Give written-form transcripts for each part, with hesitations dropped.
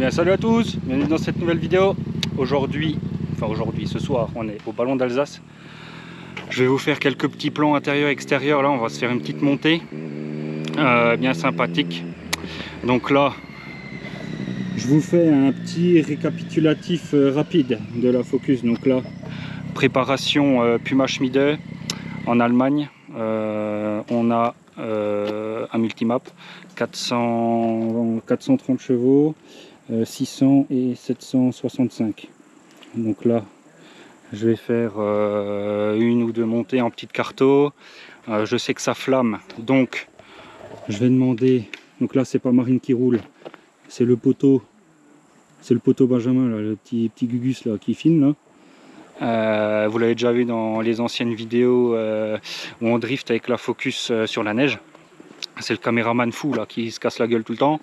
bien salut à tous, bienvenue dans cette nouvelle vidéo. Aujourd'hui, ce soir, on est au Ballon d'Alsace. Je vais vous faire quelques petits plans intérieurs et extérieurs. Là on va se faire une petite montée bien sympathique. Donc là je vous fais un petit récapitulatif rapide de la Focus. Donc là, préparation Puma Schmiede en Allemagne. On a un multimap 430 chevaux, 600 et 765. Donc là je vais faire une ou deux montées en petite carto. Je sais que ça flamme, donc je vais demander. Donc là c'est pas Marine qui roule, c'est le poteau Benjamin là, le petit Gugus là qui filme là. Vous l'avez déjà vu dans les anciennes vidéos où on drift avec la Focus sur la neige. C'est le caméraman fou là qui se casse la gueule tout le temps.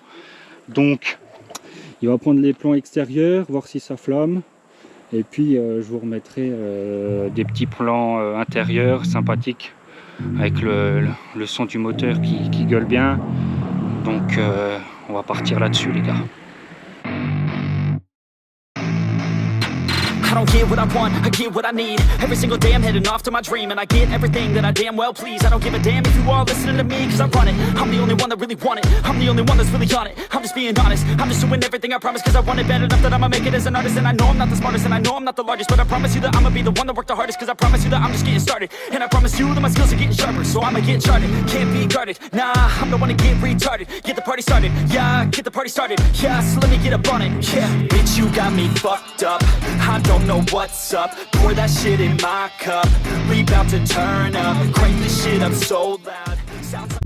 Donc il va prendre les plans extérieurs, voir si ça flamme. Et puis je vous remettrai des petits plans intérieurs sympathiques avec le son du moteur qui gueule bien. Donc on va partir là-dessus les gars. I don't get what I want, I get what I need. Every single day I'm heading off to my dream, and I get everything that I damn well please. I don't give a damn if you all listening to me, cause I run it. I'm the only one that really want it, I'm the only one that's really on it. I'm just being honest, I'm just doing everything I promise, cause I want it bad enough that I'ma make it as an artist. And I know I'm not the smartest, and I know I'm not the largest, but I promise you that I'ma be the one that worked the hardest. Cause I promise you that I'm just getting started, and I promise you that my skills are getting sharper. So I'ma get charted, can't be guarded. Nah, I'm the one to get retarded. Get the party started, yeah, get the party started. Yeah, so let me get up on it, yeah. Bitch, you got me fucked up, I don't know what's up. Pour that shit in my cup, we about to turn up. Crank this shit up so loud. Sounds like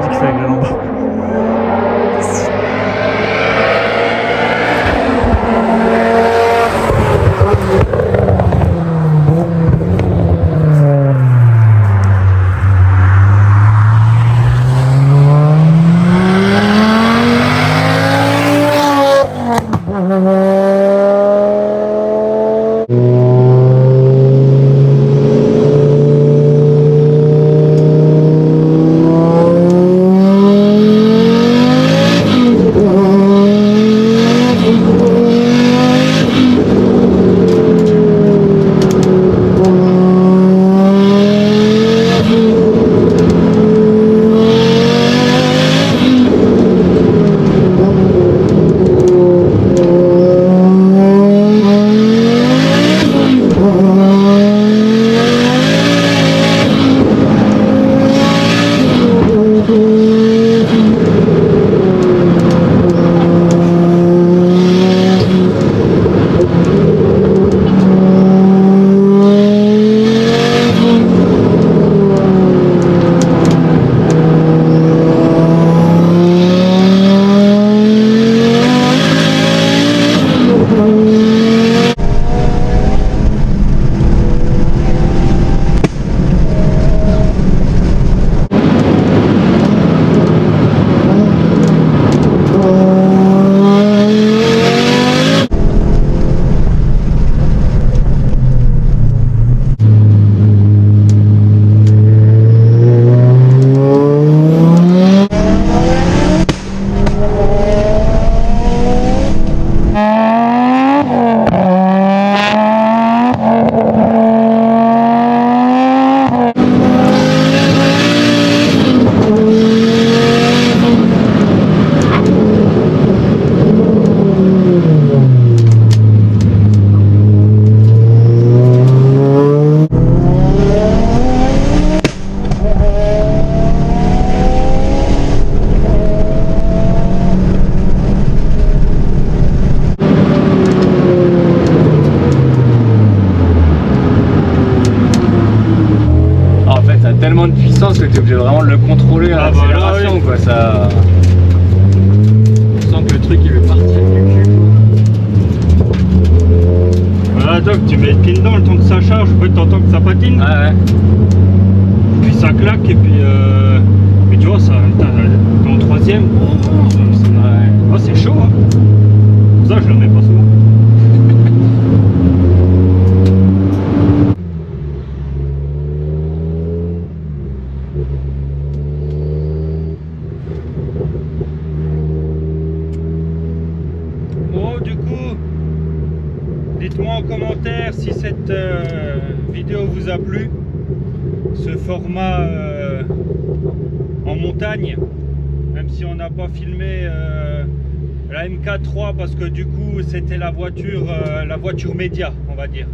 dit que c'est avec la lampe. Tellement de puissance que tu es obligé vraiment de le contrôler à l'accélération, oui. Quoi, ça... On sent que le truc il veut partir du cul. Voilà, Doc, tu mets le pied dedans le temps que ça charge, après t'entends que ça patine. Ah ouais. Puis ça claque et puis mais tu vois, ça, t'es en troisième. Oh, c'est chaud, hein. Pour ça je le mets pas souvent. Du coup, dites-moi en commentaire si cette vidéo vous a plu, ce format en montagne, même si on n'a pas filmé la MK3 parce que du coup c'était la voiture média, on va dire,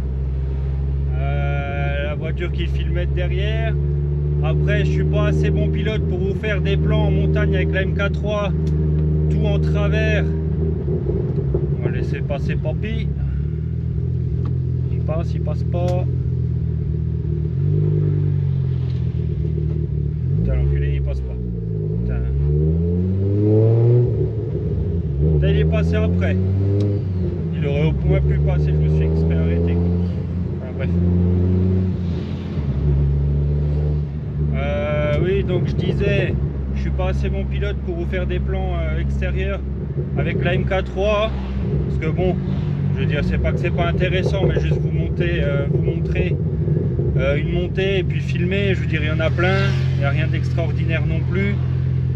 la voiture qui filmait de derrière. Après, je suis pas assez bon pilote pour vous faire des plans en montagne avec la MK3 tout en travers. On va laisser passer Papy. Il passe pas. Putain, l'enculé, il passe pas. Putain. Putain, il est passé après. Il aurait au moins pu passer, je me suis exprès arrêté. Enfin, bref. Oui, donc je disais, je suis pas assez bon pilote pour vous faire des plans extérieurs avec la MK3. Parce que bon, je veux dire, c'est pas que c'est pas intéressant, mais juste vous montrer une montée et puis filmer. Je veux dire, il y en a plein, il n'y a rien d'extraordinaire non plus.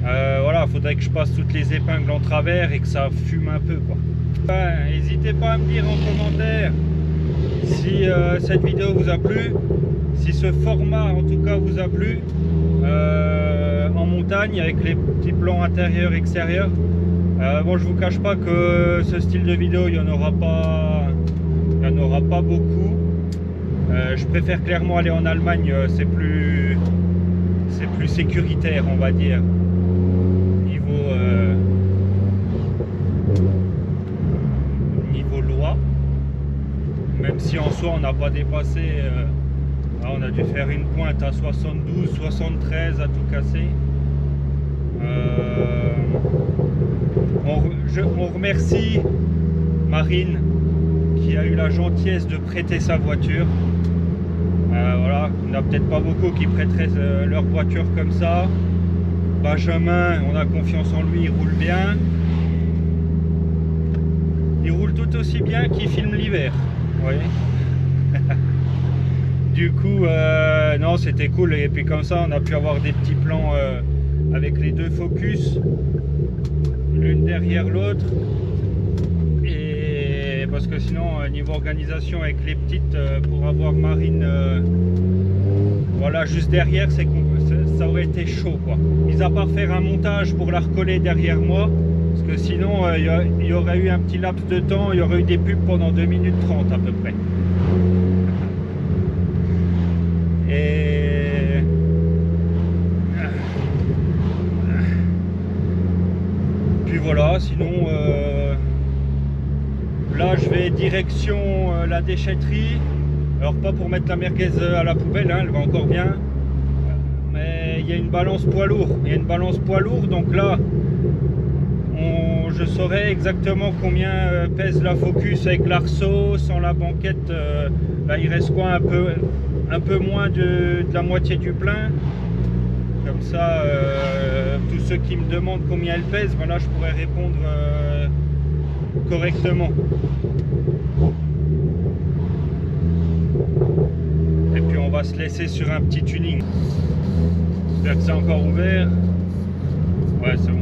Voilà, faudrait que je passe toutes les épingles en travers et que ça fume un peu, quoi. N'hésitez pas à me dire en commentaire si cette vidéo vous a plu, si ce format en tout cas vous a plu en montagne avec les petits plans intérieurs extérieurs. Bon, je vous cache pas que ce style de vidéo il y en aura pas beaucoup. Je préfère clairement aller en Allemagne, c'est plus sécuritaire, on va dire, niveau loi, même si en soi on n'a pas dépassé, on a dû faire une pointe à 72, 73 à tout casser. on remercie Marine qui a eu la gentillesse de prêter sa voiture. Voilà, il n'y en a peut-être pas beaucoup qui prêteraient leur voiture comme ça. Benjamin, on a confiance en lui, il roule bien. Il roule tout aussi bien qu'il filme l'hiver. Vous voyez. Du coup, non, c'était cool. Et puis comme ça, on a pu avoir des petits plans avec les deux focus, l'une derrière l'autre. Et parce que sinon, niveau organisation avec les petites, pour avoir Marine, voilà, juste derrière, ça aurait été chaud, quoi. Mis à part faire un montage pour la recoller derrière moi, parce que sinon, il y aurait eu un petit laps de temps, il y aurait eu des pubs pendant 2 minutes 30 à peu près. Et puis voilà, sinon là je vais direction la déchetterie. Alors pas pour mettre la merguez à la poubelle, hein, elle va encore bien, mais il y a une balance poids lourd, donc là je saurai exactement combien pèse la Focus avec l'arceau, sans la banquette. Là il reste quoi, un peu moins de la moitié du plein. Comme ça, tous ceux qui me demandent combien elle pèse, voilà, je pourrais répondre correctement. Et puis on va se laisser sur un petit tuning. J'espère que c'est encore ouvert. Ouais, c'est bon.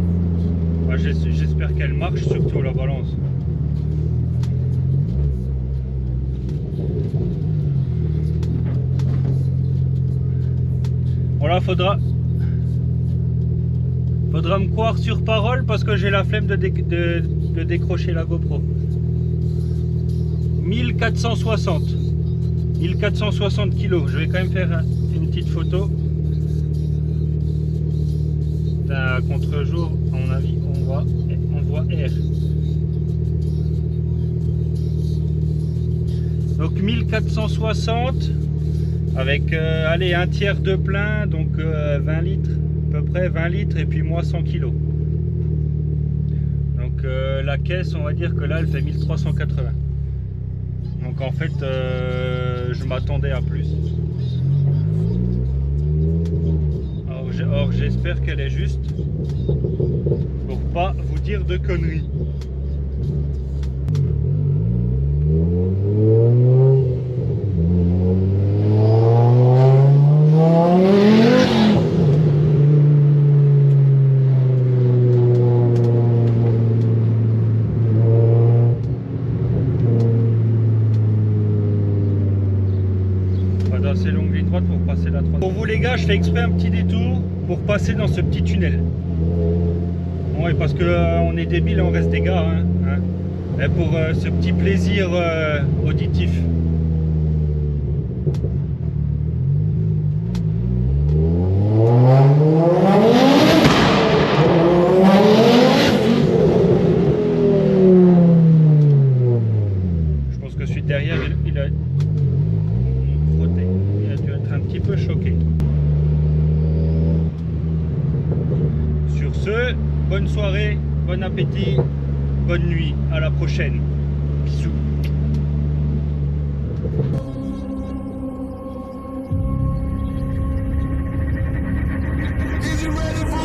Ouais, j'espère qu'elle marche, surtout la balance. Voilà, faudra me croire sur parole parce que j'ai la flemme de décrocher la GoPro. 1460 kilos. Je vais quand même faire une petite photo. À contre-jour, à mon avis, on voit R. Donc 1460 avec allez, un tiers de plein, donc 20 litres, à peu près 20 litres, et puis moi 100 kg. Donc la caisse, on va dire que là elle fait 1380. Donc en fait je m'attendais à plus. Or j'espère qu'elle est juste pour pas vous dire de conneries. Dans ces longues lignes droites pour passer la 3. Pour vous les gars, je fais exprès un petit détour pour passer dans ce petit tunnel. Ouais, parce que on est débiles, on reste des gars, hein. Et pour ce petit plaisir auditif. Je pense que celui derrière, il a frotté. Il a dû être un petit peu choqué. Sur ce, bonne soirée, bon appétit, bonne nuit, à la prochaine. Bisous. Is you ready for